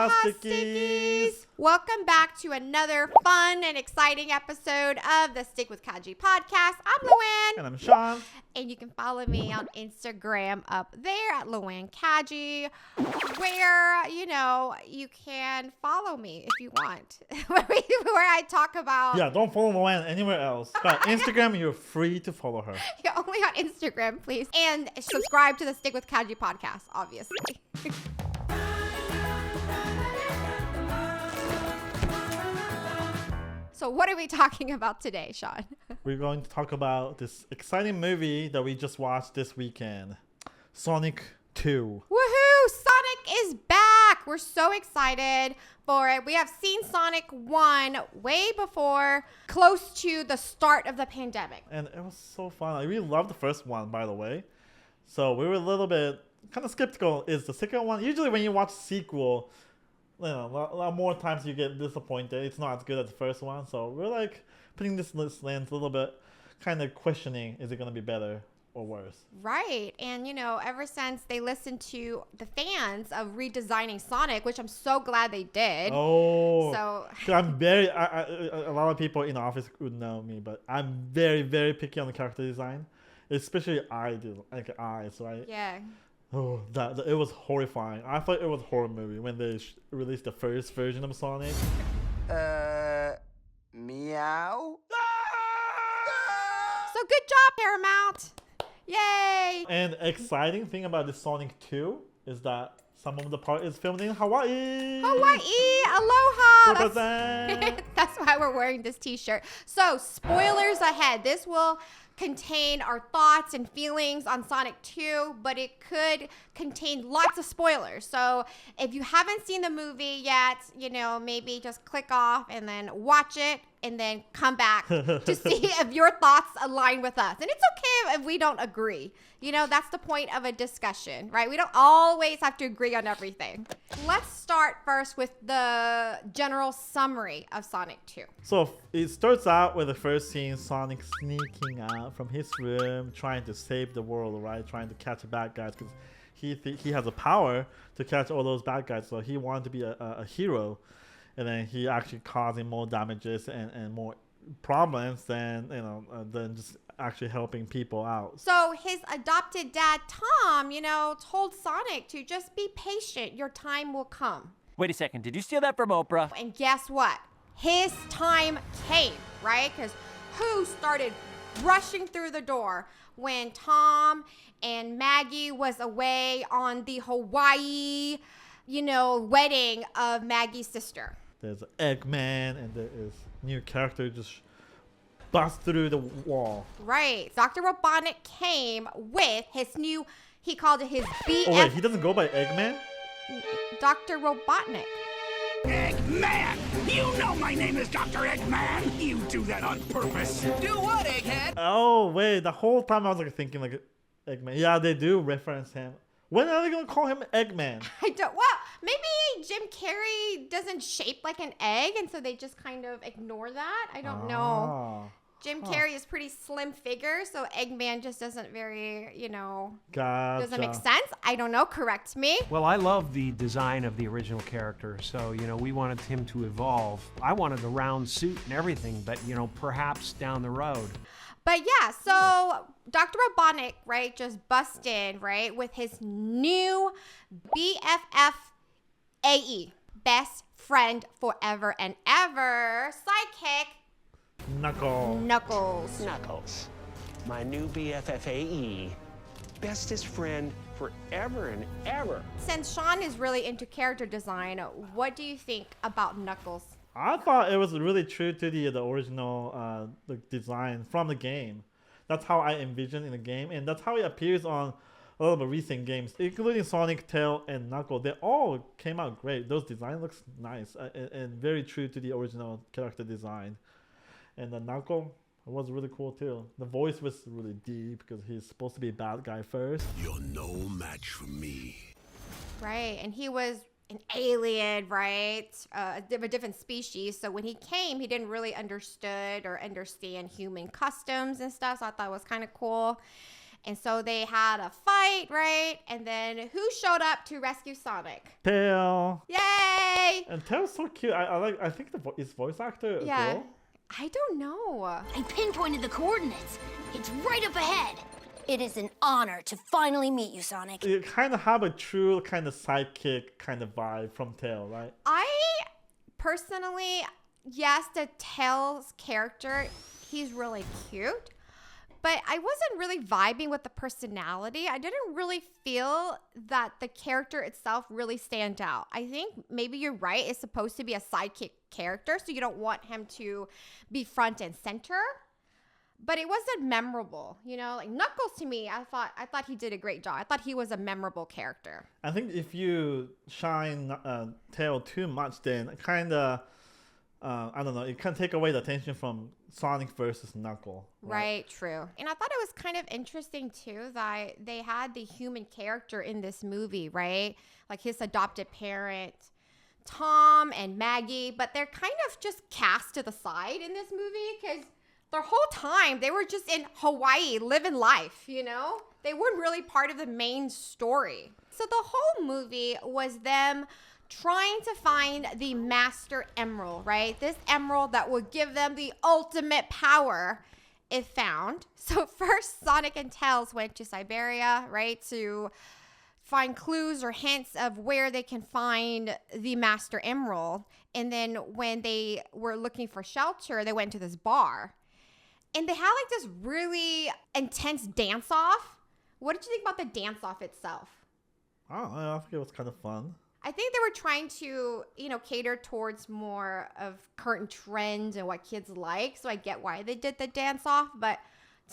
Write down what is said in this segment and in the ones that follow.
Aloha, Stickies! Welcome back to another fun and exciting episode of the Stick with Kaji podcast. I'm Luann. And I'm Sean. And you can follow me on Instagram up there at Luann Kaji, where, you can follow me if you want, where I talk about... Yeah, don't follow Luann anywhere else. But Instagram, you're free to follow her. Yeah, only on Instagram, please. And subscribe to the Stick with Kaji podcast, obviously. So what are we talking about today, Sean? We're going to talk about this exciting movie that we just watched this weekend. Sonic 2. Woohoo! Sonic is back! We're so excited for it. We have seen Sonic 1 way before, close to the start of the pandemic. And it was so fun. I really loved the first one, by the way. So we were a little bit kind of skeptical. Is the second one... Usually when you watch sequel... a lot more times you get disappointed. It's not as good as the first one. So we're like putting this lens a little bit, kind of questioning, is it going to be better or worse? Right. And, ever since they listened to the fans of redesigning Sonic, which I'm so glad they did. Oh. So I'm very, a lot of people in the office would know me, but I'm very, very picky on the character design. Especially eyes, right? Yeah. Oh, that it was horrifying. I thought it was a horror movie when they released the first version of Sonic. Meow? So good job, Paramount. Yay. And exciting thing about the Sonic 2 is that some of the part is filmed in Hawaii. Aloha. Represent. That's why we're wearing this t-shirt. So spoilers ahead. This will contain our thoughts and feelings on Sonic 2, but it could contain lots of spoilers. So if you haven't seen the movie yet, maybe just click off and then watch it and then come back to see if your thoughts align with us. And it's okay if we don't agree. That's the point of a discussion, right? We don't always have to agree on everything. Let's start first with the general summary of Sonic 2. So it starts out with the first scene, Sonic sneaking out from his room, trying to save the world, right? Trying to catch the bad guys because he has the power to catch all those bad guys. So he wanted to be a hero. And then he actually causing more damages and more problems than just actually helping people out. So his adopted dad, Tom, told Sonic to just be patient. Your time will come. Wait a second, did you steal that from Oprah? And guess what? His time came, right? Because who started rushing through the door when Tom and Maggie was away on the Hawaii, wedding of Maggie's sister? There's Eggman, and there is new character just bust through the wall. Right. Dr. Robotnik came with his new, he called it his BF. Oh wait, he doesn't go by Eggman? Dr. Robotnik. Eggman! You know my name is Dr. Eggman! You do that on purpose! Do what, Egghead? Oh wait, the whole time I was thinking Eggman. Yeah, they do reference him. When are they going to call him Eggman? Maybe Jim Carrey doesn't shape like an egg, and so they just kind of ignore that. I don't know. Jim Carrey is pretty slim figure, so Eggman just doesn't very, Gotcha. doesn't make sense. I don't know. Correct me. Well, I love the design of the original character, so, we wanted him to evolve. I wanted a round suit and everything, but, perhaps down the road. But yeah, so Dr. Robotnik, right, just bust in, right, with his new BFF AE, best friend forever and ever, sidekick, Knuckles. Knuckles, my new BFFAE, bestest friend forever and ever. Since Sean is really into character design, what do you think about Knuckles? I thought it was really true to the original the design from the game. That's how I envisioned in the game, and that's how it appears on a lot of the recent games, including Sonic, Tail, and Knuckles. They all came out great. Those designs looks nice and very true to the original character design. And the Knuckle was really cool too. The voice was really deep because he's supposed to be a bad guy first. You're no match for me. Right, and he was an alien, right? A different species. So when he came, he didn't really understand human customs and stuff. So I thought it was kind of cool. And so they had a fight, right? And then who showed up to rescue Sonic? Tail. Yay! And Tail's so cute. I think his voice actor as Yeah. well. I don't know. I pinpointed the coordinates. It's right up ahead. It is an honor to finally meet you, Sonic. You kind of have a true kind of sidekick kind of vibe from Tail, right? I personally, yes, the Tails character, he's really cute. But I wasn't really vibing with the personality. I didn't really feel that the character itself really stand out. I think maybe you're right. It's supposed to be a sidekick character, so you don't want him to be front and center. But it wasn't memorable, you know. Like Knuckles, to me, I thought he did a great job. I thought he was a memorable character. I think if you shine Tail too much, then kind of I don't know. It can take away the attention from Sonic versus Knuckle. Right, true. And I thought it was kind of interesting too that they had the human character in this movie, right? Like his adopted parent, Tom and Maggie, but they're kind of just cast to the side in this movie because their whole time they were just in Hawaii living life, you know? They weren't really part of the main story. So the whole movie was them trying to find the Master Emerald, right? This emerald that would give them the ultimate power if found. So first, Sonic and Tails went to Siberia, right, to find clues or hints of where they can find the Master Emerald. And then when they were looking for shelter, they went to this bar. And they had like this really intense dance-off. What did you think about the dance-off itself? I think it was kind of fun. I think they were trying to, you know, cater towards more of current trends and what kids like. So I get why they did the dance off. But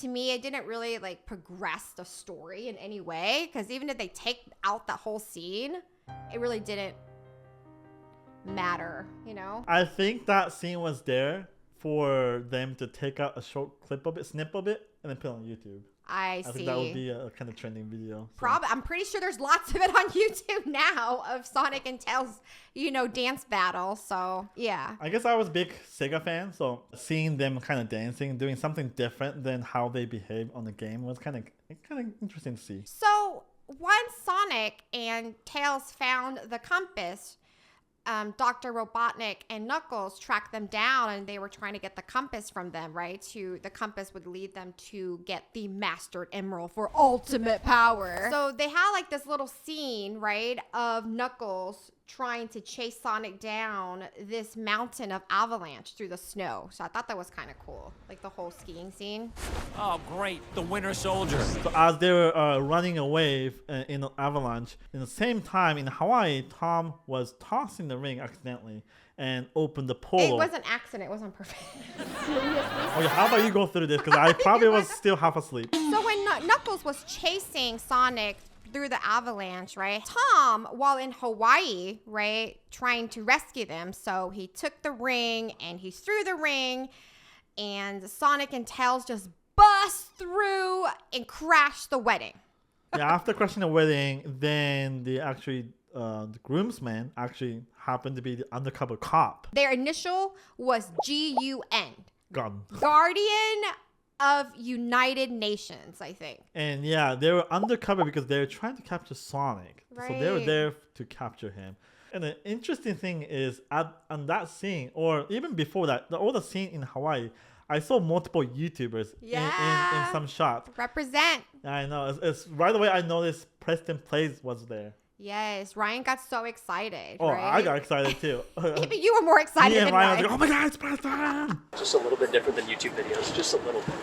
to me, it didn't really like progress the story in any way. Because even if they take out that whole scene, it really didn't matter, you know? I think that scene was there for them to take out a short clip of it, snip of it, and then put it on YouTube. I I see. think that would be a kind of trending video. So. I'm pretty sure there's lots of it on YouTube now of Sonic and Tails, you know, dance battle. So, yeah. I guess I was a big Sega fan, so seeing them kind of dancing, doing something different than how they behave on the game was kind of interesting to see. So, once Sonic and Tails found the compass, Dr. Robotnik and Knuckles tracked them down and they were trying to get the compass from them, right? The compass would lead them to get the Mastered Emerald for ultimate power. So they had like this little scene, right, of Knuckles trying to chase Sonic down this mountain of Avalanche through the snow. So I thought that was kind of cool, like the whole skiing scene. Oh, great. The Winter Soldier. So as they were running away in the Avalanche, in the same time in Hawaii, Tom was tossing the ring accidentally and opened the portal. It was an accident. It wasn't perfect. Oh yeah, how about you go through this? Because I probably was still half asleep. So when Knuckles was chasing Sonic through the avalanche, right? Tom, while in Hawaii, right, trying to rescue them, so he took the ring and he threw the ring, and Sonic and Tails just bust through and crashed the wedding. Yeah, after crashing the wedding, then the groomsman actually happened to be the undercover cop. Their initial was GUN. Gun. Guardian of United Nations, I think. And yeah, they were undercover because they were trying to capture Sonic. So they were Right. there to capture him. And the interesting thing is, on that scene, or even before that, the scene in Hawaii, I saw multiple YouTubers in some shots. Represent. I know. It's right away I noticed Preston Plays was there. Yes, Ryan got so excited. Oh, right? I got excited too. Maybe you were more excited Me and than Ryan Ryan. was like, oh my god, it's Preston! Just a little bit different than YouTube videos, just a little bit.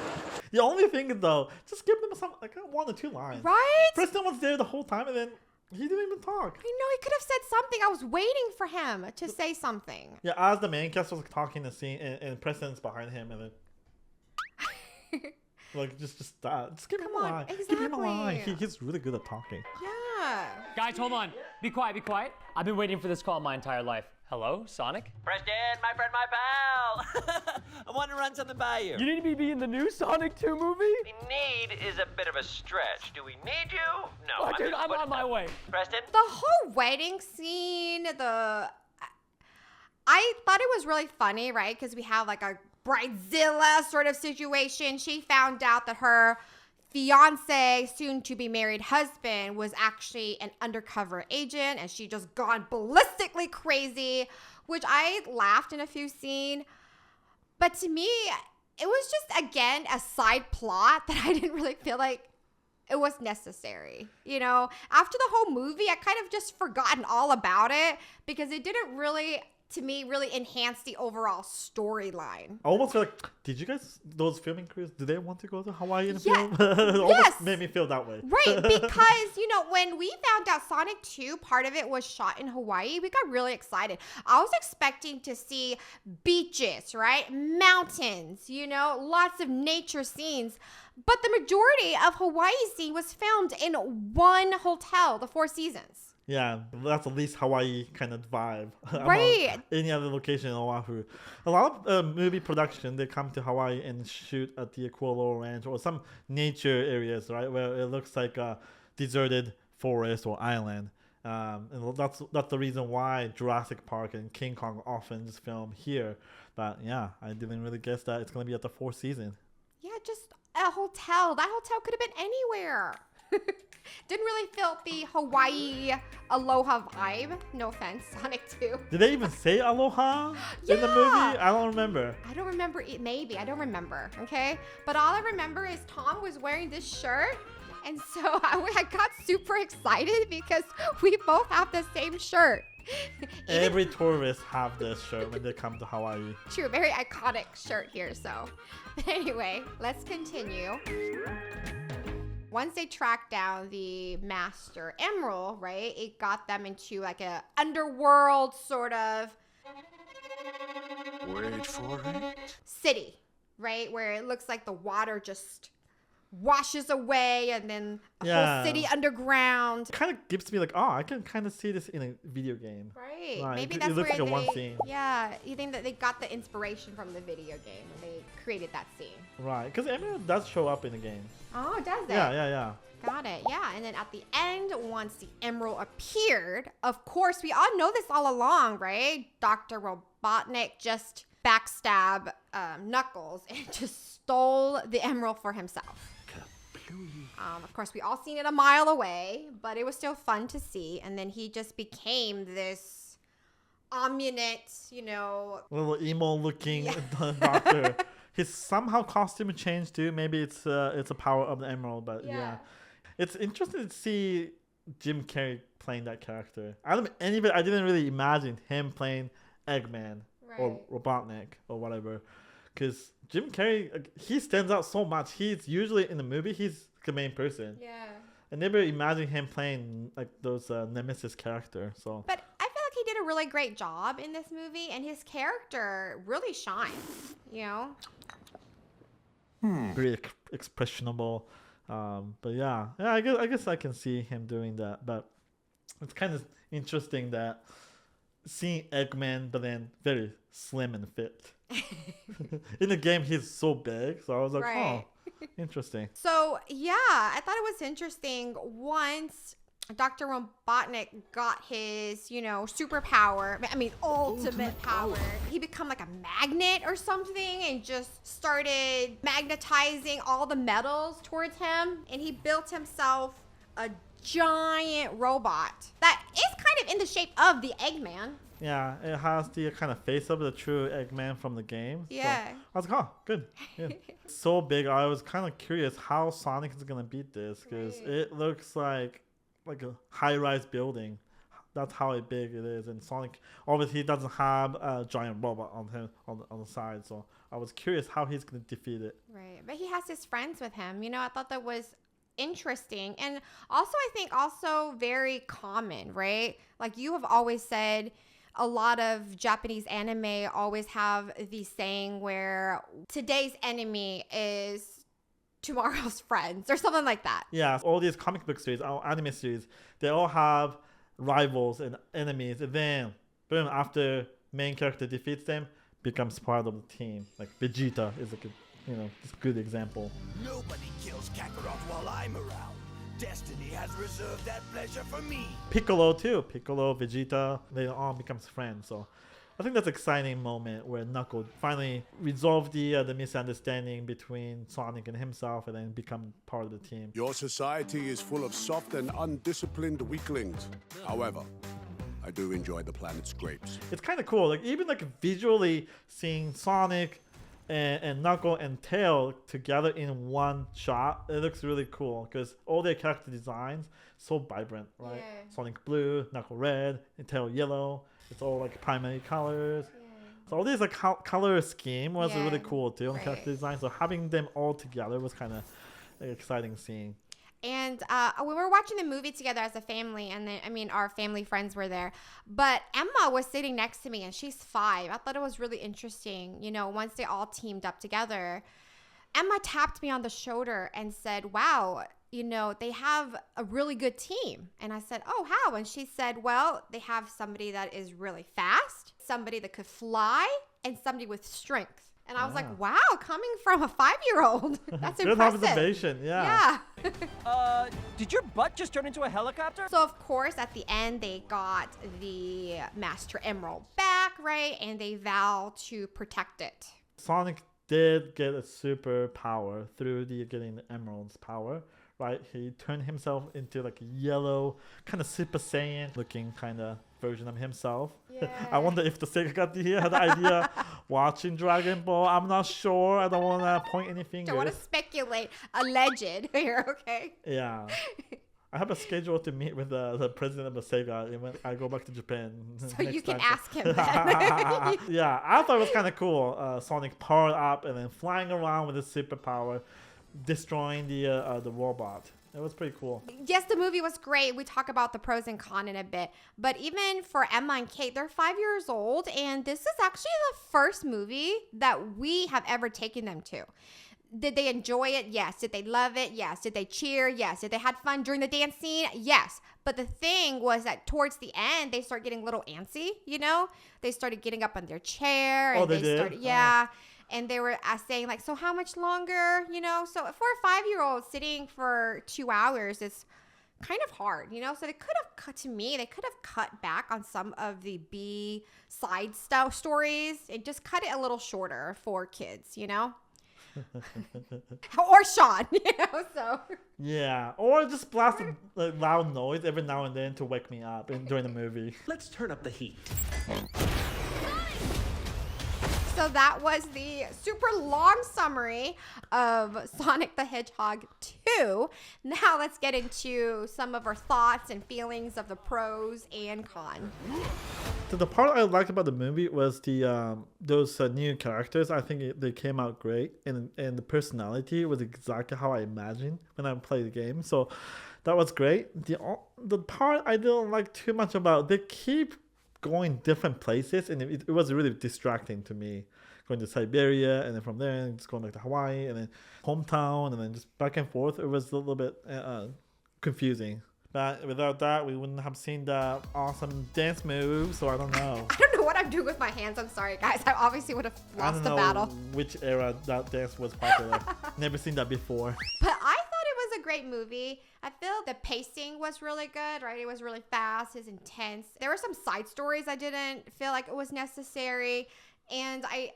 The only thing is though, just give them some like 1 or 2 lines. Right? Preston was there the whole time and then he didn't even talk. I know, he could have said something. I was waiting for him to say something. Yeah, as the main cast was talking the scene and Preston's behind him and then like just that. Just give him a Come on, line. Give him a line. exactly. He's really good at talking. Yeah. Guys, hold on. Be quiet, be quiet. I've been waiting for this call my entire life. Hello, Sonic? Preston, my friend, my pal. I want to run something by you. You need to be in the new Sonic 2 movie? The need is a bit of a stretch. Do we need you? No. Oh, dude, just I'm on my way. Preston? The whole wedding scene, I thought it was really funny, right? Because we have like a bridezilla sort of situation. She found out that her fiance, soon to be married husband, was actually an undercover agent, and she just gone ballistically crazy, which I laughed in a few scenes. But to me, it was just, again, a side plot that I didn't really feel like it was necessary. You know, after the whole movie, I kind of just forgotten all about it because it didn't really, to me, really enhance the overall storyline. I almost feel like, did you guys, those filming crews, do they want to go to Hawaii in a Yeah. film? It almost Yes. made me feel that way. Right, because, you know, when we found out Sonic 2, part of it was shot in Hawaii, we got really excited. I was expecting to see beaches, right? Mountains, you know, lots of nature scenes. But the majority of Hawaii scene was filmed in one hotel, the Four Seasons. Yeah, that's at least Hawaii kind of vibe. Right. Any other location in Oahu. A lot of movie production, they come to Hawaii and shoot at the Kualoa Ranch or some nature areas, right? Where it looks like a deserted forest or island. And that's the reason why Jurassic Park and King Kong often just film here. But yeah, I didn't really guess that it's going to be at the Four Seasons. Yeah, just a hotel. That hotel could have been anywhere. Didn't really feel the Hawaii aloha vibe. No offense, Sonic 2. Did they even say aloha in the movie? I don't remember. I don't remember it. Maybe. I don't remember. Okay. But all I remember is Tom was wearing this shirt. And so I got super excited because we both have the same shirt. Every tourist have this shirt when they come to Hawaii. True. Very iconic shirt here. So but anyway, let's continue. Once they tracked down the Master Emerald, right, it got them into like a underworld sort of Wait for it. city, right, where it looks like the water just washes away and then a whole city underground. It kind of gives me like, oh, I can kind of see this in a video game. Right. Right. Maybe It that's looks where like a one scene. Yeah, you think that they got the inspiration from the video game when they created that scene. Right, because Emerald does show up in the game. Oh, does it? Yeah. Got it. Yeah. And then at the end, once the emerald appeared, of course, we all know this all along, right? Dr. Robotnik just backstab Knuckles and just stole the emerald for himself. Of course, we all seen it a mile away, but it was still fun to see. And then he just became this ominous, you know, Little emo-looking doctor. His somehow costume changed too. Maybe it's a power of the emerald, but yeah. It's interesting to see Jim Carrey playing that character. I didn't really imagine him playing Eggman or Robotnik or whatever, because Jim Carrey, he stands out so much. He's usually in the movie, he's the main person. Yeah. I never imagined him playing like those Nemesis character. So. But I feel like he did a really great job in this movie, and his character really shines. You know. Very expressionable. But yeah, I guess I can see him doing that. But it's kind of interesting that seeing Eggman, but then very slim and fit. In the game, he's so big, so I was like, oh, interesting. So yeah, I thought it was interesting once Dr. Robotnik got his, you know, superpower. I mean, ultimate power. He become like a magnet or something and just started magnetizing all the metals towards him. And he built himself a giant robot that is kind of in the shape of the Eggman. Yeah, it has the kind of face of the true Eggman from the game. Yeah. So I was like, oh, good. Yeah. So big. I was kind of curious how Sonic is going to beat this because it looks like a high-rise building. That's how big it is. And Sonic obviously doesn't have a giant robot on him on the side. So I was curious how he's going to defeat it. Right. But he has his friends with him. You know, I thought that was interesting. And also, I think also very common, right? Like you have always said, a lot of Japanese anime always have the saying where today's enemy is tomorrow's friends or something like that. Yeah, all these comic book series, anime series, they all have rivals and enemies. And then, boom, after main character defeats them, becomes part of the team. Like Vegeta is like a good example. Nobody kills Kakarot while I'm around. Destiny has reserved that pleasure for me. Piccolo too. Piccolo, Vegeta, they all becomes friends. So I think that's an exciting moment where Knuckles finally resolved the misunderstanding between Sonic and himself, and then become part of the team. Your society is full of soft and undisciplined weaklings. However, I do enjoy the planet's grapes. It's kind of cool, like even like visually seeing Sonic and Knuckle and Tail together in one shot, it looks really cool because all their character designs so vibrant, right? Yeah. Sonic blue, Knuckle red, and Tail yellow. It's all like primary colors. So all these like color scheme was really cool too on character design. So having them all together was kind of an exciting scene. And we were watching the movie together as a family, and then, I mean, our family friends were there. But Emma was sitting next to me, and she's 5. I thought it was really interesting, you know, once they all teamed up together. Emma tapped me on the shoulder and said, wow, you know, they have a really good team. And I said, oh, how? And she said, well, they have somebody that is really fast, somebody that could fly, and somebody with strength. And I was like, wow, coming from a 5-year-old. That's Good impressive. observation, yeah. Did your butt just turn into a helicopter? So, of course, at the end, they got the Master Emerald back, right? And they vow to protect it. Sonic did get a super power through getting the Emerald's power, right? He turned himself into like a yellow, kind of Super Saiyan looking kind of version of himself. Yeah. I wonder if the Sega got the idea watching Dragon Ball. I'm not sure. I don't want to point any fingers. Don't want to speculate. Alleged here, okay? Yeah. I have a schedule to meet with the president of the Sega when I go back to Japan. So you can time. ask him then. Yeah, I thought it was kind of cool. Sonic powered up and then flying around with his superpower, destroying the robot. It was pretty cool. Yes, the movie was great. We talk about the pros and cons in a bit. But even for Emma and Kate, they're 5 years old. And this is actually the first movie that we have ever taken them to. Did they enjoy it? Yes. Did they love it? Yes. Did they cheer? Yes. Did they have fun during the dance scene? Yes. But the thing was that towards the end, they start getting a little antsy, you know? They started getting up on their chair. And they did? started, yeah. And they were saying, like, so how much longer, you know? So for a 5-year-old sitting for 2 hours, it's kind of hard, you know? So they could have cut, to me, they could have cut back on some of the B-side stuff stories and just cut it a little shorter for kids, you know? Or Sean, you know, so. Yeah, or just blast a loud noise every now and then to wake me up during the movie. Let's turn up the heat. So that was the super long summary of Sonic the Hedgehog 2. Now let's get into some of our thoughts and feelings of the pros and cons. So the part I liked about the movie was those new characters. I think they came out great, and the personality was exactly how I imagined when I played the game. So that was great. The part I didn't like too much about, they keep going different places, and it was really distracting to me. Going to Siberia, and then from there, just going back to Hawaii, and then hometown, and then just back and forth. It was a little bit confusing. But without that, we wouldn't have seen the awesome dance moves, so I don't know. I don't know what I'm doing with my hands. I'm sorry, guys. I obviously would have lost the battle. Which era that dance was popular. Never seen that before. But I thought it was a great movie. I feel the pacing was really good, right? It was really fast. It was intense. There were some side stories I didn't feel like it was necessary. And I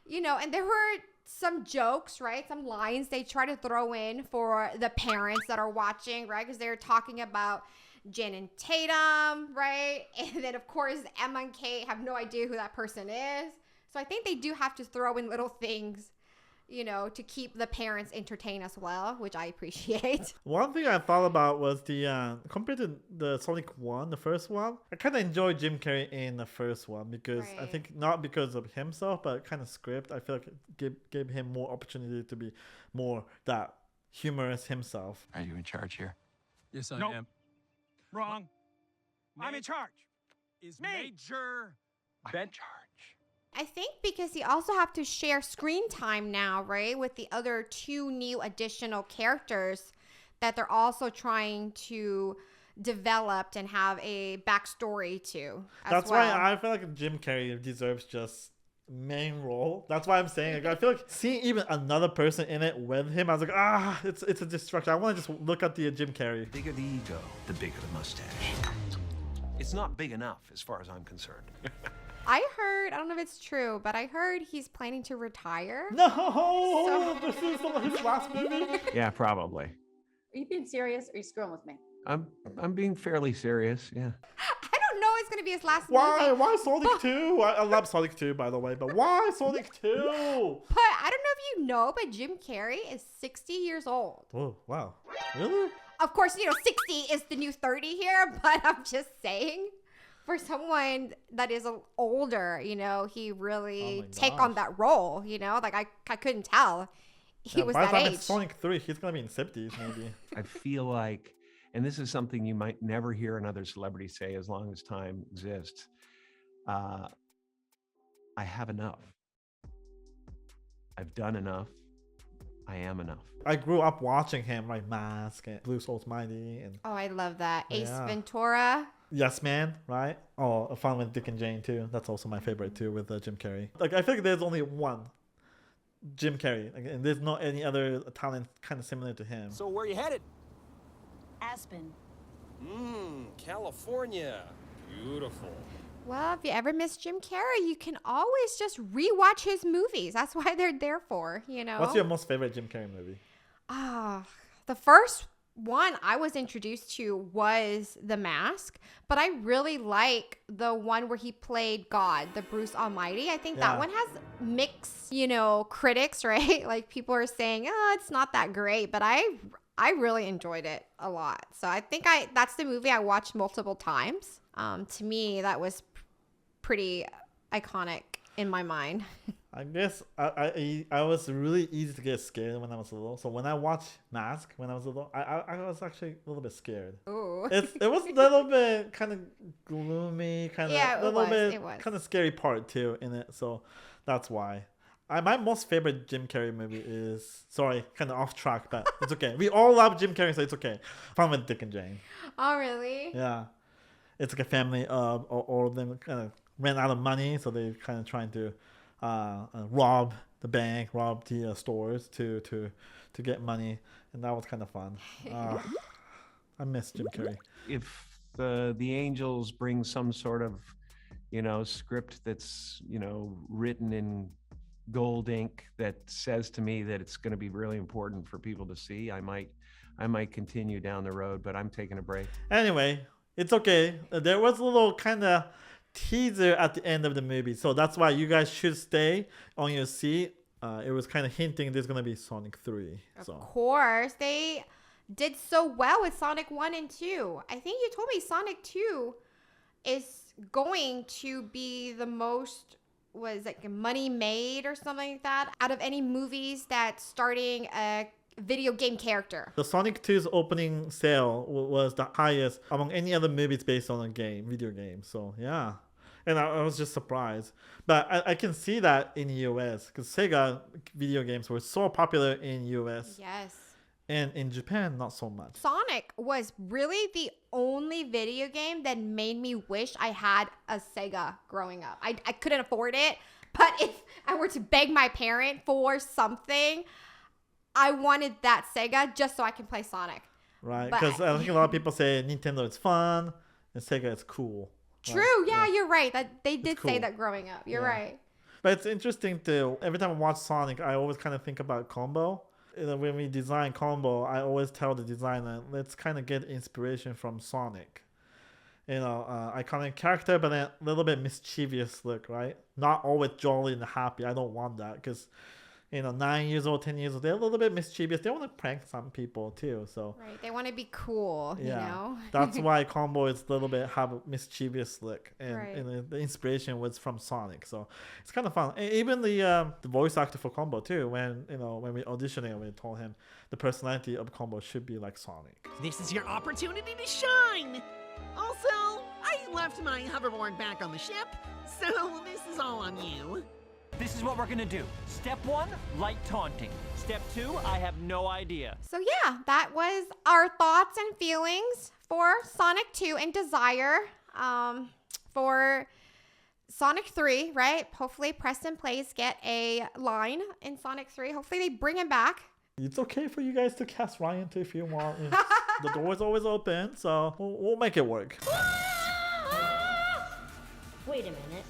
you know, and there were some jokes, right? Some lines they try to throw in for the parents that are watching, right? Because they're talking about Jen and Tatum, right? And then, of course, Emma and Kate have no idea who that person is. So I think they do have to throw in little things, you know, to keep the parents entertained as well, which I appreciate. One thing I thought about was compared to the Sonic 1, the first one, I kind of enjoyed Jim Carrey in the first one because I think not because of himself, but kind of script. I feel like it gave him more opportunity to be more that humorous himself. Are you in charge here? Yes, I am. Wrong. I'm in charge. Is Major Ben charge? I think because he also have to share screen time now, right? With the other 2 new additional characters that they're also trying to develop and have a backstory to. That's why I feel like Jim Carrey deserves just main role. That's why I'm saying, like, I feel like seeing even another person in it with him, I was like, it's a distraction. I want to just look at the Jim Carrey. The bigger the ego, the bigger the mustache. It's not big enough as far as I'm concerned. I heard, I don't know if it's true, but I heard he's planning to retire. No, this is his last movie. Yeah, probably. Are you being serious or are you screwing with me? I'm being fairly serious, yeah. I don't know it's going to be his last Why? movie. Why Sonic 2? I love Sonic 2, by the way, but why Sonic 2? But I don't know if you know, but Jim Carrey is 60 years old. Oh, wow. Really? Of course, 60 is the new 30 here, but I'm just saying, for someone that is older, he really take on that role, like I couldn't tell he was by that the time age. it's Sonic 3, he's going to be in 50s maybe. I feel like, and this is something you might never hear another celebrity say as long as time exists, I have enough. I've done enough. I am enough. I grew up watching him, like Mask and Blue Souls Mighty. And Oh, I love that. Ace Yeah. Ventura. Yes Man, right? Oh, Fun with Dick and Jane too. That's also my favorite too with Jim Carrey. Like I think there's only one Jim Carrey, and there's not any other talent kind of similar to him. So where you headed? Aspen. California. Beautiful. Well, if you ever miss Jim Carrey, you can always just rewatch his movies. That's why they're there for, What's your most favorite Jim Carrey movie? The first one I was introduced to was The Mask, but I really like the one where he played God, the Bruce Almighty. I think that one has mixed, critics, right? Like people are saying, oh, it's not that great, but I really enjoyed it a lot. So I think that's the movie I watched multiple times. To me, that was pretty iconic in my mind. I guess I was really easy to get scared when I was little. So when I watched Mask when I was little, I was actually a little bit scared. Ooh. It was a little bit kind of gloomy, kind of a little bit kind of scary part too in it. So that's why. My most favorite Jim Carrey movie is, sorry, kind of off track, but it's okay. We all love Jim Carrey, so it's okay. Fun with Dick and Jane. Oh, really? Yeah. It's like a family of all of them kind of ran out of money, so they're kind of trying to rob the bank, rob the stores to get money, and that was kind of fun. I miss Jim Carrey. If the Angels bring some sort of, script that's, written in gold ink that says to me that it's going to be really important for people to see, I might continue down the road, but I'm taking a break. Anyway, it's okay. There was a little kind of teaser at the end of the movie, so that's why you guys should stay on your seat. It was kind of hinting there's gonna be Sonic 3. Of course, they did so well with Sonic 1 and 2. I think you told me Sonic 2 is going to be the most, money made or something like that out of any movies that's starting a video game character. The Sonic 2's opening sale was the highest among any other movies based on a video game. So yeah, and I was just surprised. But I can see that in the US because Sega video games were so popular in US. Yes. And in Japan, not so much. Sonic was really the only video game that made me wish I had a Sega growing up. I couldn't afford it, but if I were to beg my parent for something, I wanted that Sega just so I can play Sonic. Right, because I think a lot of people say Nintendo is fun and Sega is cool. True, right? yeah, you're right. That they did cool. say that growing up. You're right. But it's interesting too. Every time I watch Sonic, I always kind of think about combo. When we design combo, I always tell the designer, let's kind of get inspiration from Sonic. Iconic character, but then a little bit mischievous look, right? Not always jolly and happy. I don't want that because 9 years old, 10 years old, they're a little bit mischievous. They want to prank some people too. So right, they want to be cool. That's why combo is a little bit have a mischievous look, and, Right. and the inspiration was from Sonic. So it's kind of fun. And even the voice actor for combo too. When we auditioning, we told him the personality of combo should be like Sonic. This is your opportunity to shine. Also, I left my hoverboard back on the ship, so this is all on you. This is what we're gonna do. Step 1, light taunting. Step 2, I have no idea. So yeah, that was our thoughts and feelings for Sonic 2 and Desire. For Sonic 3, right? Hopefully Preston Plays get a line in Sonic 3. Hopefully they bring him back. It's okay for you guys to cast Ryan too if you want. The door is always open, so we'll make it work. Wait a minute.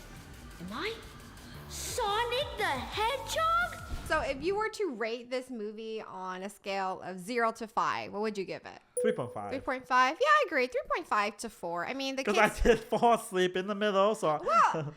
Am I Sonic the Hedgehog? So if you were to rate this movie on a scale of 0 to 5, what would you give it? 3.5. 3.5? Yeah, I agree. 3.5 to 4. I mean, the kids... Because I did fall asleep in the middle, so... Well, to be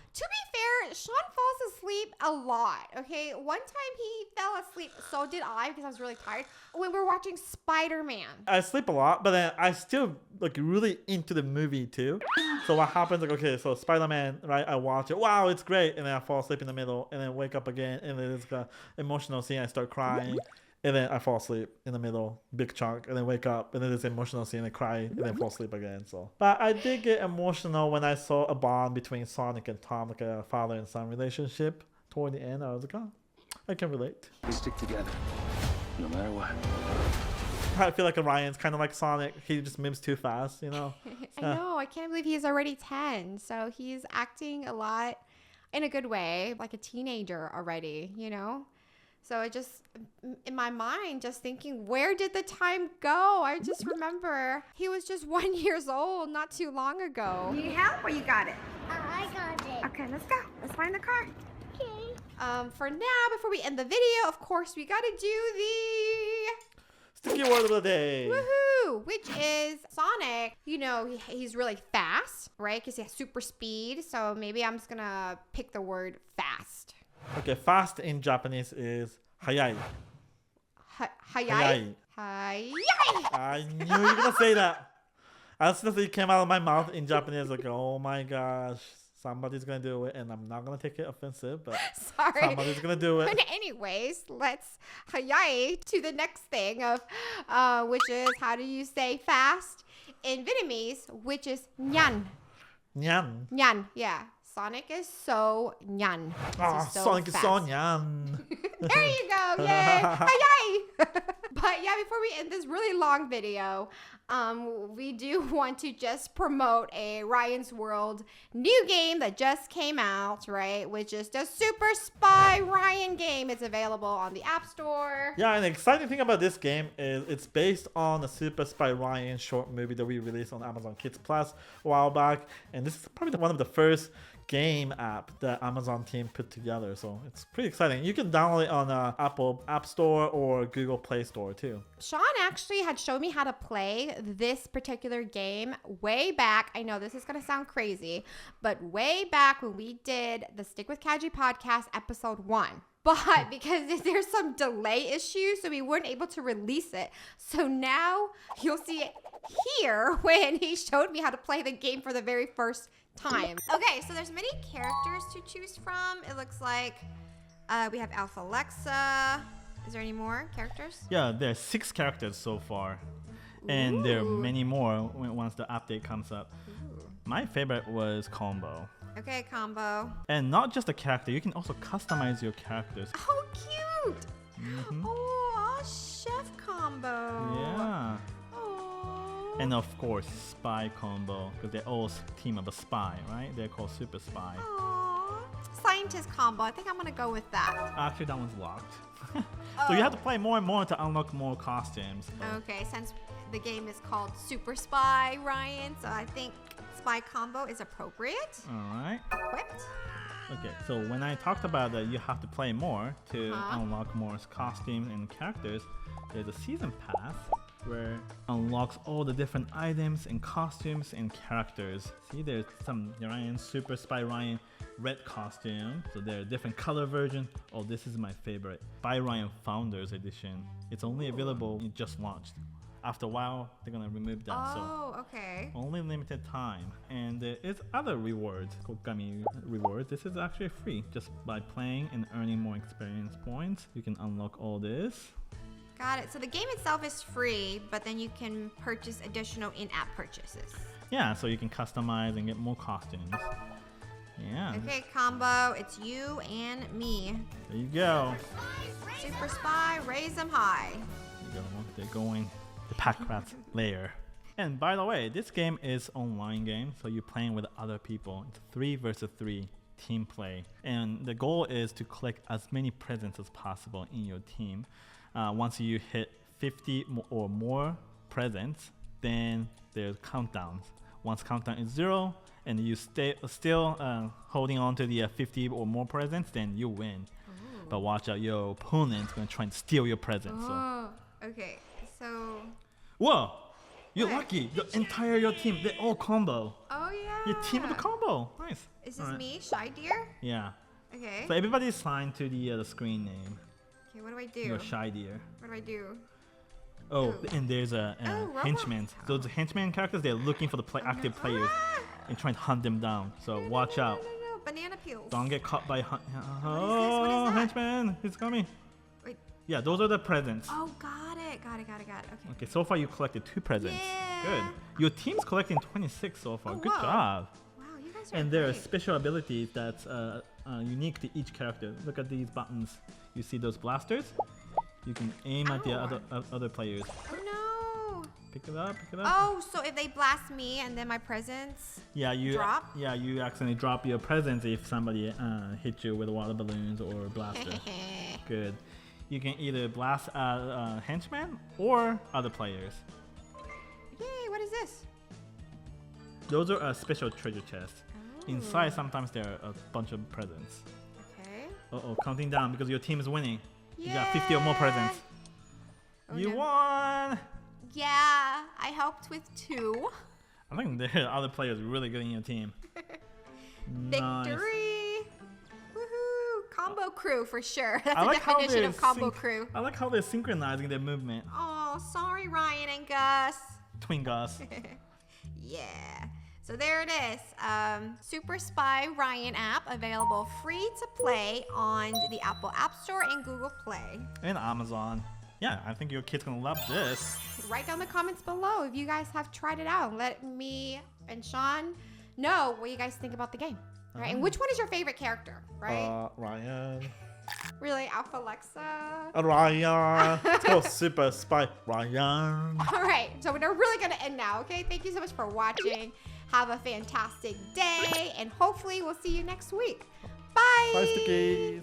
fair, Sean falls asleep a lot, okay? One time he fell asleep, so did I, because I was really tired, when we were watching Spider-Man. I sleep a lot, but then I still like really into the movie too. So what happens, like, okay, so Spider-Man, right? I watch it, wow, it's great, and then I fall asleep in the middle, and then wake up again, and then it's the emotional scene, I start crying. And then I fall asleep in the middle, big chunk, and then wake up, and then there's an emotional scene, I cry, and then fall asleep again. So, but I did get emotional when I saw a bond between Sonic and Tom, like a father and son relationship. Toward the end, I was like, oh, I can relate. We stick together, no matter what. I feel like Ryan's kind of like Sonic. He just moves too fast, you know? I know. I can't believe he's already 10. So he's acting a lot in a good way, like a teenager already, you know? So it just, in my mind, just thinking, where did the time go? I just remember he was just 1 year old not too long ago. Need help or you got it? I got it. Okay, let's go. Let's find the car. Okay. For now, before we end the video, of course, we gotta do the Sticky word of the day. woohoo, which is Sonic. You know, he's really fast, right? Because he has super speed. So maybe I'm just gonna pick the word fast. Okay, fast in Japanese is hayai. Hayai? Hayai. I knew you were gonna say that. As soon as it came out of my mouth in Japanese, like, oh my gosh, somebody's gonna do it, and I'm not gonna take it offensive, but sorry, somebody's gonna do it. But anyways, let's hayai to the next thing of, which is how do you say fast in Vietnamese, which is nhan. Nhan. Nhan, yeah. Sonic is so nhan. Oh, Sonic is so nhan. There you go. Yay. Hi. But yeah, before we end this really long video, we do want to just promote a Ryan's World new game that just came out, right? Which is the Super Spy Ryan game. It's available on the App Store. Yeah, and the exciting thing about this game is it's based on the Super Spy Ryan short movie that we released on Amazon Kids Plus a while back. And this is probably one of the first game app that Amazon team put together, so it's pretty exciting. You can download it on Apple App Store or Google Play Store too. Sean actually had showed me how to play this particular game way back. I know this is gonna sound crazy, but way back when we did the Stick with Kaji podcast episode 1. But because there's some delay issues, so we weren't able to release it. So now you'll see it here when he showed me how to play the game for the very first time. Okay, so there's many characters to choose from. It looks like we have Alpha Alexa. Is there any more characters? Yeah, there are 6 characters so far. And there are many more once the update comes up. My favorite was Combo. Okay, Combo. And not just a character, you can also customize your characters. Oh, cute! Oh, Chef Combo. Yeah. And of course, Spy Combo, because they're all team of a spy, right? They're called Super Spy. Aww. Scientist Combo, I think I'm gonna go with that. Actually, that one's locked. So you have to play more and more to unlock more costumes. Okay, since the game is called Super Spy Ryan, so I think Spy Combo is appropriate. Alright. Equipped. Okay, so when I talked about that you have to play more to unlock more costumes and characters, there's a season pass where unlocks all the different items and costumes and characters. See, there's some Ryan Super Spy Ryan red costume. So there are different color versions. Oh, this is my favorite. Spy Ryan Founders Edition. It's only available, it just launched. After a while, they're gonna remove that. Oh, okay. Only limited time. And there is other rewards, Kokami rewards. This is actually free. Just by playing and earning more experience points, you can unlock all this. Got it. So the game itself is free, but then you can purchase additional in-app purchases. Yeah, so you can customize and get more costumes. Yeah. Okay, Combo, it's you and me. There you go. Super Spy, raise them high. There you go. They're going the Pack Rat's lair. And by the way, this game is online game, so you're playing with other people. It's 3 versus 3 team play. And the goal is to collect as many presents as possible in your team. Once you hit 50 or more presents, then there's countdowns. Once countdown is 0 and you still holding on to the 50 or more presents, then you win. But watch out, your opponent's gonna try and steal your presents. Oh, okay. So. Whoa! You're lucky. Your team, they all combo. Oh yeah. Your team with a combo. Nice. Is this me, Shy Deer? Yeah. Okay. So everybody's signed to the screen name. Okay, what do I do? You're Shy Deer. What do I do? Oh, and there's a henchman. Those henchman characters, they're looking for the active players and trying to hunt them down. So watch out. No, banana peels. Don't get caught by What is that? henchman! He's coming. Wait. Yeah, those are the presents. Oh, got it. Okay. Okay, so far you collected 2 presents. Yeah. Good. Your team's collecting 26 so far. Good job. Wow, you guys are And there are great. special abilities that's unique to each character. Look at these buttons. You see those blasters? You can aim at the other players. Oh no! Pick it up. Oh, so if they blast me and then my presents drop? Yeah, you accidentally drop your presents if somebody hits you with water balloons or blaster. Good. You can either blast henchmen or other players. Yay! What is this? Those are special treasure chests. Inside, sometimes there are a bunch of presents. Okay. Uh-oh, counting down because your team is winning. You got 50 or more presents. You won! Yeah, I helped with 2. I think there are other players really good in your team. Nice. Victory! Woohoo! Combo crew for sure. That's I the like how definition they're of combo crew. I like how they're synchronizing their movement. Oh, sorry, Ryan and Gus. Twin Gus. Yeah. So there it is. Super Spy Ryan app available free to play on the Apple App Store and Google Play. And Amazon. Yeah, I think your kid's gonna love this. Write down the comments below if you guys have tried it out. Let me and Sean know what you guys think about the game. Right? And which one is your favorite character, right? Ryan. Really, Alpha Alexa? Ryan. Let's go Super Spy Ryan. All right, so we're really gonna end now, okay? Thank you so much for watching. Have a fantastic day, and hopefully we'll see you next week. Bye! Bye, Stickies.